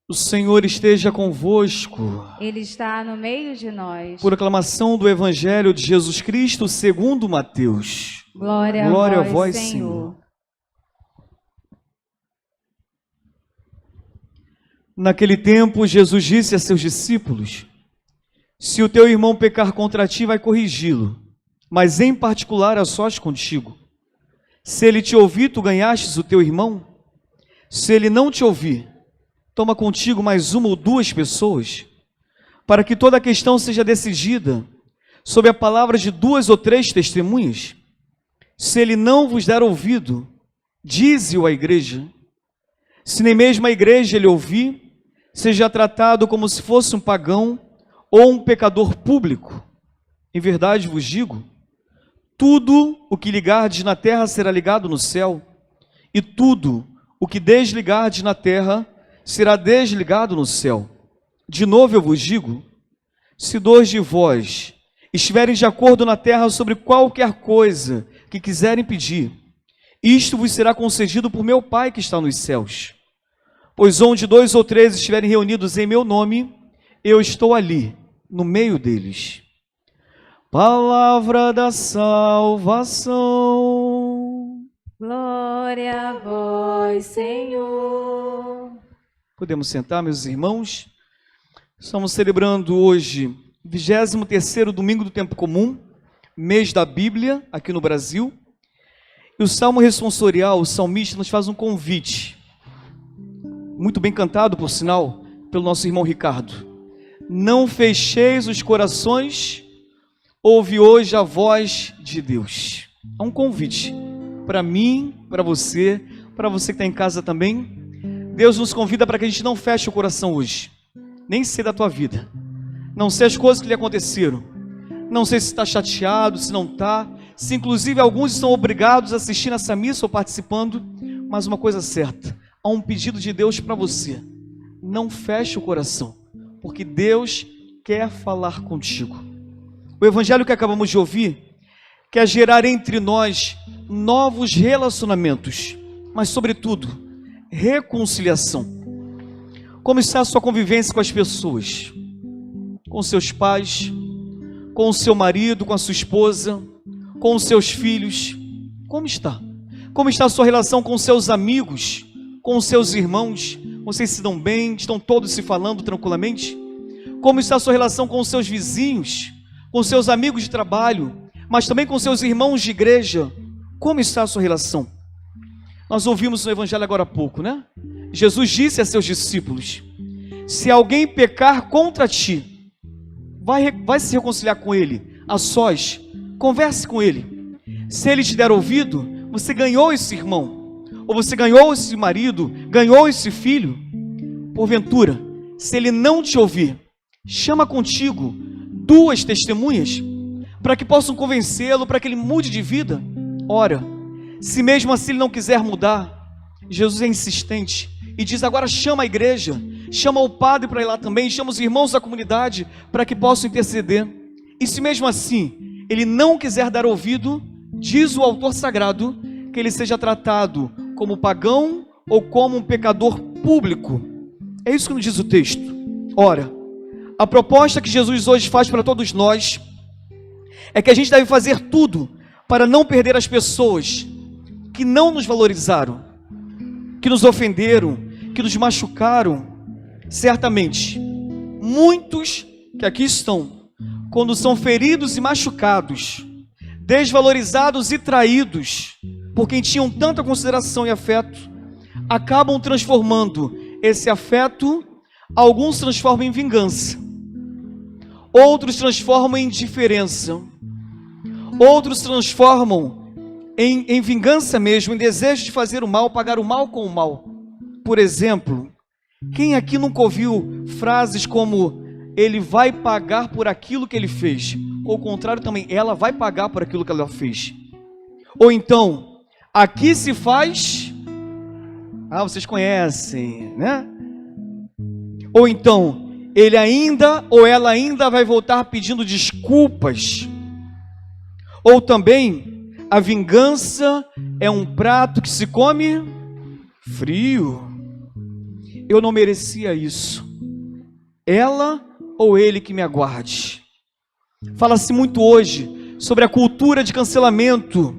O Senhor esteja convosco. Ele está no meio de nós. Proclamação do Evangelho de Jesus Cristo segundo Mateus. Glória a a vós, Senhor. Naquele tempo, Jesus disse a seus discípulos: se o teu irmão pecar contra ti, vai corrigi-lo, mas em particular a sós contigo. Se ele te ouvir, tu ganhastes o teu irmão. Se ele não te ouvir, toma contigo mais uma ou duas pessoas, para que toda a questão seja decidida sob a palavra de duas ou três testemunhas. Se ele não vos der ouvido, dize-o à igreja. Se nem mesmo a igreja ele ouvir, seja tratado como se fosse um pagão ou um pecador público. Em verdade vos digo, tudo o que ligardes na terra será ligado no céu, e tudo o que desligardes na terra será desligado no céu. De novo eu vos digo, se dois de vós estiverem de acordo na terra sobre qualquer coisa que quiserem pedir, isto vos será concedido por meu Pai que está nos céus. Pois onde dois ou três estiverem reunidos em meu nome, eu estou ali, no meio deles. Palavra da salvação. Glória a vós, Senhor. Podemos sentar, meus irmãos? Estamos celebrando hoje, 23º domingo do tempo comum, mês da Bíblia, aqui no Brasil. E o Salmo responsorial, o salmista, nos faz um convite, muito bem cantado, por sinal, pelo nosso irmão Ricardo. Não fecheis os corações, ouve hoje a voz de Deus. É um convite para mim, para você que está em casa também. Deus nos convida para que a gente não feche o coração hoje, nem sei da tua vida, não sei as coisas que lhe aconteceram, não sei se está chateado, se não está, se inclusive alguns estão obrigados a assistir nessa missa ou participando, mas uma coisa certa, há um pedido de Deus para você: não feche o coração, porque Deus quer falar contigo. O evangelho que acabamos de ouvir quer gerar entre nós novos relacionamentos, mas sobretudo reconciliação. Como está a sua convivência com as pessoas? Com seus pais, com o seu marido, com a sua esposa, com os seus filhos? Como está? Como está a sua relação com seus amigos, com os seus irmãos? Vocês se dão bem? Estão todos se falando tranquilamente? Como está a sua relação com os seus vizinhos, com seus amigos de trabalho, mas também com seus irmãos de igreja? Como está a sua relação? Nós ouvimos no evangelho agora há pouco, né? Jesus disse a seus discípulos: se alguém pecar contra ti, vai se reconciliar com ele, a sós, converse com ele. Se ele te der ouvido, você ganhou esse irmão, ou você ganhou esse marido, ganhou esse filho. Porventura, se ele não te ouvir, chama contigo duas testemunhas, para que possam convencê-lo, para que ele mude de vida. Ora, se mesmo assim ele não quiser mudar, Jesus é insistente e diz: agora chama a igreja, chama o padre para ir lá também, chama os irmãos da comunidade para que possam interceder. E se mesmo assim ele não quiser dar ouvido, diz o autor sagrado que ele seja tratado como pagão ou como um pecador público. É isso que nos diz o texto. Ora, a proposta que Jesus hoje faz para todos nós é que a gente deve fazer tudo para não perder as pessoas que não nos valorizaram, que nos ofenderam, que nos machucaram. Certamente, muitos que aqui estão, quando são feridos e machucados, desvalorizados e traídos por quem tinham tanta consideração e afeto, acabam transformando esse afeto, alguns transformam em vingança, outros transformam em indiferença, outros transformam em vingança mesmo, em desejo de fazer o mal, pagar o mal com o mal. Por exemplo, quem aqui nunca ouviu frases como: ele vai pagar por aquilo que ele fez? Ou o contrário também, ela vai pagar por aquilo que ela fez. Ou então, aqui se faz... vocês conhecem, né? Ou então, ele ainda ou ela ainda vai voltar pedindo desculpas. Ou também, a vingança é um prato que se come frio. eu não merecia isso. Ela ou ele que me aguarde. Fala-se muito hoje sobre a cultura de cancelamento,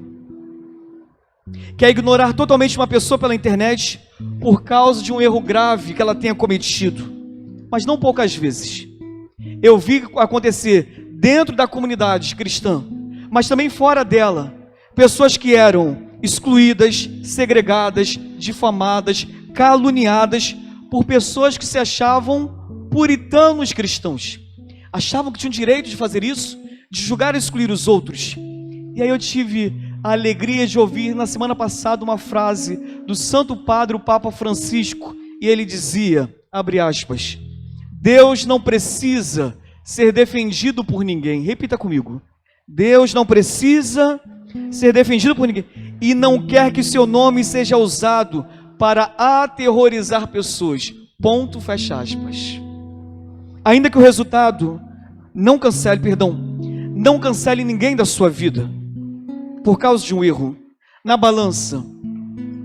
que é ignorar totalmente uma pessoa pela internet por causa de um erro grave que ela tenha cometido. Mas não poucas vezes eu vi acontecer dentro da comunidade cristã, mas também fora dela, pessoas que eram excluídas, segregadas, difamadas, caluniadas por pessoas que se achavam puritanos cristãos. Achavam que tinham direito de fazer isso, de julgar e excluir os outros. E aí eu tive a alegria de ouvir na semana passada uma frase do Santo Padre, o Papa Francisco, e ele dizia, abre aspas, Deus não precisa ser defendido por ninguém. Repita comigo. Deus não precisa ser defendido por ninguém e não quer que seu nome seja usado para aterrorizar pessoas. Ponto, fecha aspas. Ainda que o resultado não cancele ninguém da sua vida por causa de um erro. Na balança,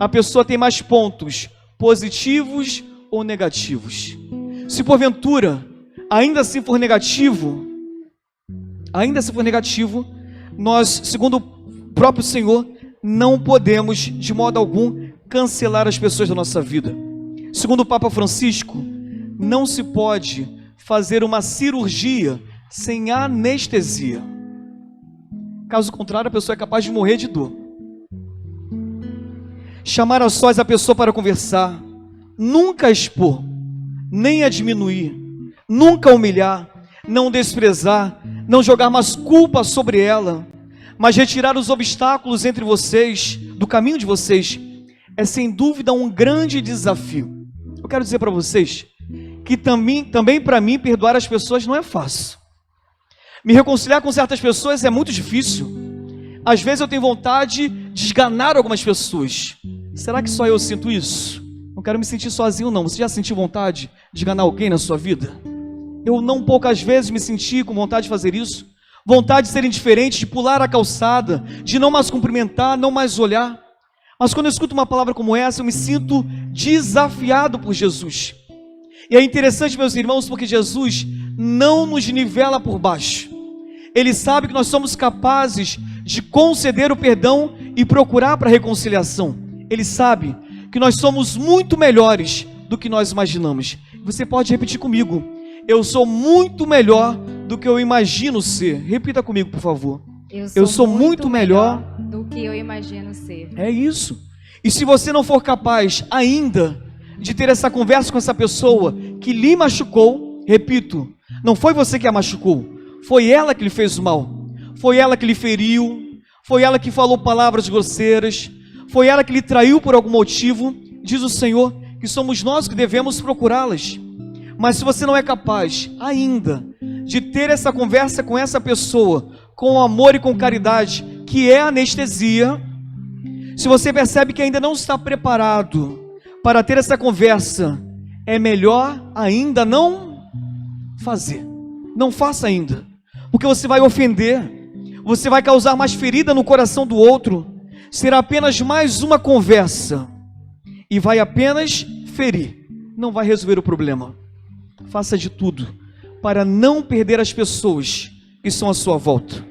a pessoa tem mais pontos positivos ou negativos. Se porventura ainda assim for negativo, nós, segundo o próprio Senhor, não podemos de modo algum cancelar as pessoas da nossa vida. Segundo o Papa Francisco, não se pode fazer uma cirurgia sem anestesia. Caso contrário, a pessoa é capaz de morrer de dor. Chamar a sós a pessoa para conversar, nunca expor, nem a diminuir, nunca humilhar, não desprezar, não jogar mais culpa sobre ela, mas retirar os obstáculos entre vocês, do caminho de vocês, é sem dúvida um grande desafio. Eu quero dizer para vocês que também para mim perdoar as pessoas não é fácil. Me reconciliar com certas pessoas é muito difícil. Às vezes eu tenho vontade de esganar algumas pessoas. Será que só eu sinto isso? Não quero me sentir sozinho não. Você já sentiu vontade de esganar alguém na sua vida? Eu não poucas vezes me senti com vontade de fazer isso. Vontade de ser indiferente, de pular a calçada, de não mais cumprimentar, não mais olhar. Mas quando eu escuto uma palavra como essa, eu me sinto desafiado por Jesus. E é interessante, meus irmãos, porque Jesus não nos nivela por baixo. Ele sabe que nós somos capazes de conceder o perdão e procurar para a reconciliação. Ele sabe que nós somos muito melhores do que nós imaginamos. Você pode repetir comigo. Eu sou muito melhor do que eu imagino ser. Repita comigo, por favor. Eu sou muito melhor do que eu imagino ser. É isso. E se você não for capaz ainda de ter essa conversa com essa pessoa que lhe machucou, repito, não foi você que a machucou, foi ela que lhe fez o mal, foi ela que lhe feriu, foi ela que falou palavras grosseiras, foi ela que lhe traiu por algum motivo. Diz o Senhor que somos nós que devemos procurá-las. Mas se você não é capaz ainda de ter essa conversa com essa pessoa, com amor e com caridade, que é anestesia, se você percebe que ainda não está preparado para ter essa conversa, é melhor ainda não fazer. Não faça ainda, porque você vai ofender, você vai causar mais ferida no coração do outro, será apenas mais uma conversa, e vai apenas ferir, não vai resolver o problema. Faça de tudo para não perder as pessoas que estão à sua volta.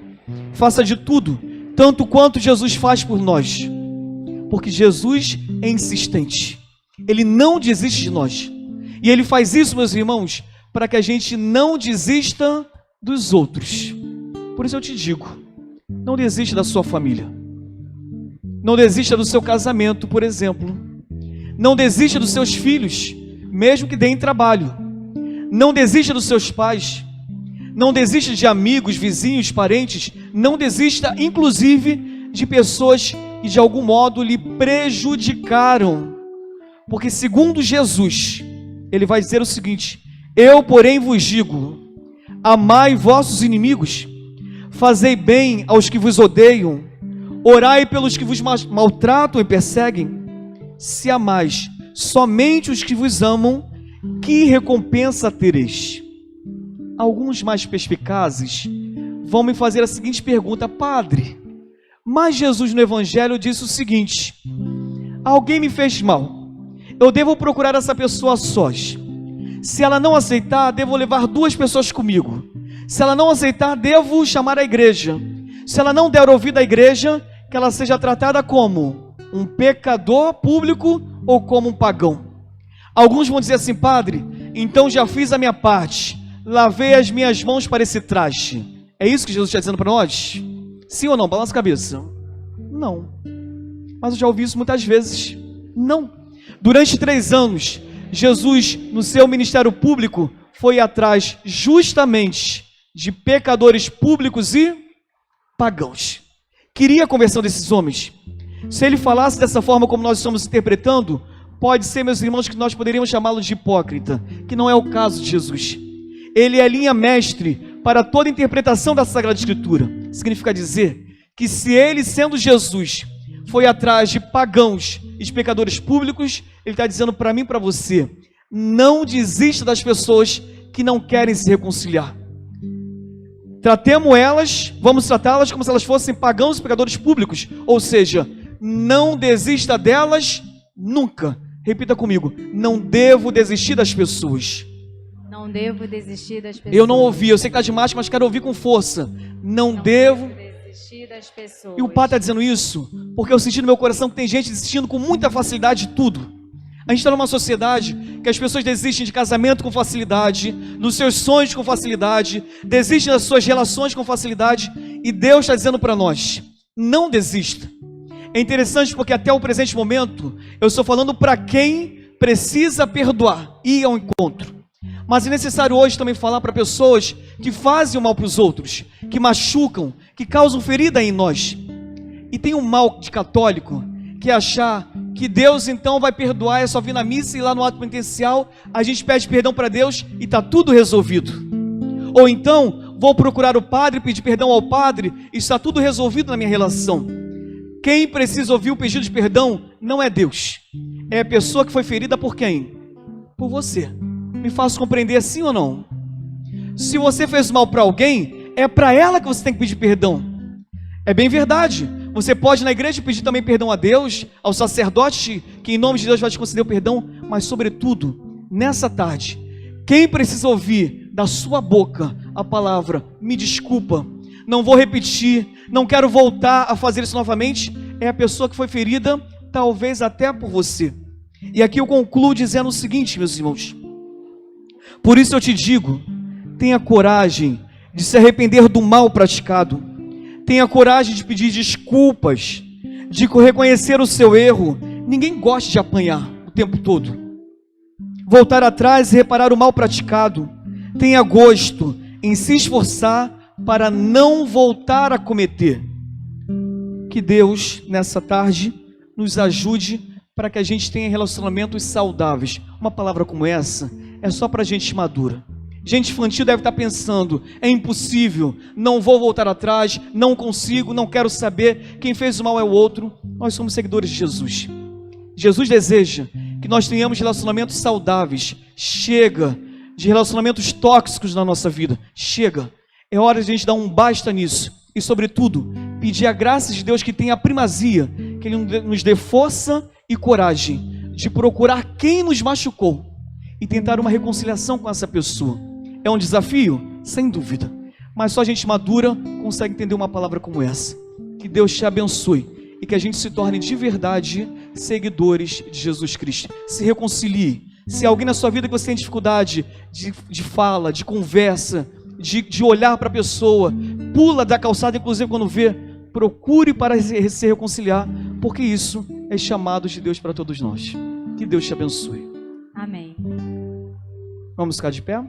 Faça de tudo, tanto quanto Jesus faz por nós, porque Jesus é insistente, Ele não desiste de nós, e Ele faz isso, meus irmãos, para que a gente não desista dos outros. Por isso eu te digo, não desista da sua família, não desista do seu casamento, por exemplo, não desista dos seus filhos, mesmo que deem trabalho, não desista dos seus pais, não desista de amigos, vizinhos, parentes, não desista inclusive de pessoas que de algum modo lhe prejudicaram, porque segundo Jesus, Ele vai dizer o seguinte: eu porém vos digo, amai vossos inimigos, fazei bem aos que vos odeiam, orai pelos que vos maltratam e perseguem. Se amais somente os que vos amam, que recompensa tereis? Alguns mais perspicazes vão me fazer a seguinte pergunta: Padre, mas Jesus no Evangelho disse o seguinte: alguém me fez mal, eu devo procurar essa pessoa a sós. Se ela não aceitar, devo levar 2 pessoas comigo. Se ela não aceitar, devo chamar a igreja. Se ela não der ouvido à igreja, que ela seja tratada como um pecador público ou como um pagão. Alguns vão dizer assim: padre, então já fiz a minha parte, lavei as minhas mãos para esse traste. É isso que Jesus está dizendo para nós? Sim ou não? Balança a cabeça. Não. Mas eu já ouvi isso muitas vezes. Não. Durante 3 anos, Jesus, no seu ministério público, foi atrás justamente de pecadores públicos e pagãos. Queria a conversão desses homens. Se ele falasse dessa forma como nós estamos interpretando, pode ser, meus irmãos, que nós poderíamos chamá-los de hipócrita, que não é o caso de Jesus. Ele é a linha mestre para toda interpretação da Sagrada Escritura. Significa dizer que se ele, sendo Jesus, foi atrás de pagãos e de pecadores públicos, ele está dizendo para mim e para você: não desista das pessoas que não querem se reconciliar. Tratemos elas, vamos tratá-las como se elas fossem pagãos e pecadores públicos, ou seja, não desista delas nunca. Repita comigo: não devo desistir das pessoas. Não devo desistir das pessoas. Eu não ouvi, eu sei que está de máscara, mas quero ouvir com força. Não devo desistir das pessoas. E o Pai está dizendo isso porque eu senti no meu coração que tem gente desistindo com muita facilidade de tudo. A gente está numa sociedade que as pessoas desistem de casamento com facilidade, dos seus sonhos com facilidade, desistem das suas relações com facilidade, e Deus está dizendo para nós: não desista. É interessante porque até o presente momento eu estou falando para quem precisa perdoar e ir ao encontro. Mas é necessário hoje também falar para pessoas que fazem o mal para os outros, que machucam, que causam ferida em nós. E tem um mal de católico, que é achar que Deus então vai perdoar, é só vir na missa e lá no ato penitencial a gente pede perdão para Deus e está tudo resolvido. Ou então, vou procurar o padre, pedir perdão ao padre e está tudo resolvido na minha relação. Quem precisa ouvir o pedido de perdão não é Deus, é a pessoa que foi ferida por quem? Por você. Me faço compreender, sim ou não? Se você fez mal para alguém, é para ela que você tem que pedir perdão. É bem verdade. Você pode na igreja pedir também perdão a Deus, ao sacerdote, que em nome de Deus vai te conceder o perdão, mas sobretudo, nessa tarde, quem precisa ouvir da sua boca a palavra: me desculpa, não vou repetir, não quero voltar a fazer isso novamente, é a pessoa que foi ferida, talvez até por você. E aqui eu concluo dizendo o seguinte, meus irmãos: por isso eu te digo, tenha coragem de se arrepender do mal praticado, tenha coragem de pedir desculpas, de reconhecer o seu erro. Ninguém gosta de apanhar o tempo todo. Voltar atrás e reparar o mal praticado. Tenha gosto em se esforçar para não voltar a cometer. Que Deus, nessa tarde, nos ajude para que a gente tenha relacionamentos saudáveis. Uma palavra como essa é só para gente madura. Gente infantil deve estar pensando: é impossível, não vou voltar atrás, não consigo, não quero saber, quem fez o mal é o outro. Nós somos seguidores de Jesus. Jesus deseja que nós tenhamos relacionamentos saudáveis. Chega de relacionamentos tóxicos na nossa vida. Chega. É hora de a gente dar um basta nisso. E sobretudo, pedir a graça de Deus que tenha a primazia, que Ele nos dê força e coragem de procurar quem nos machucou e tentar uma reconciliação com essa pessoa. É um desafio? Sem dúvida. Mas só a gente madura consegue entender uma palavra como essa. Que Deus te abençoe e que a gente se torne de verdade seguidores de Jesus Cristo. Se reconcilie. Se alguém na sua vida que você tem dificuldade de fala, de conversa, de olhar para a pessoa, pula da calçada, inclusive quando vê, procure para se reconciliar, porque isso é chamado de Deus para todos nós. Que Deus te abençoe. Amém. Vamos ficar de pé?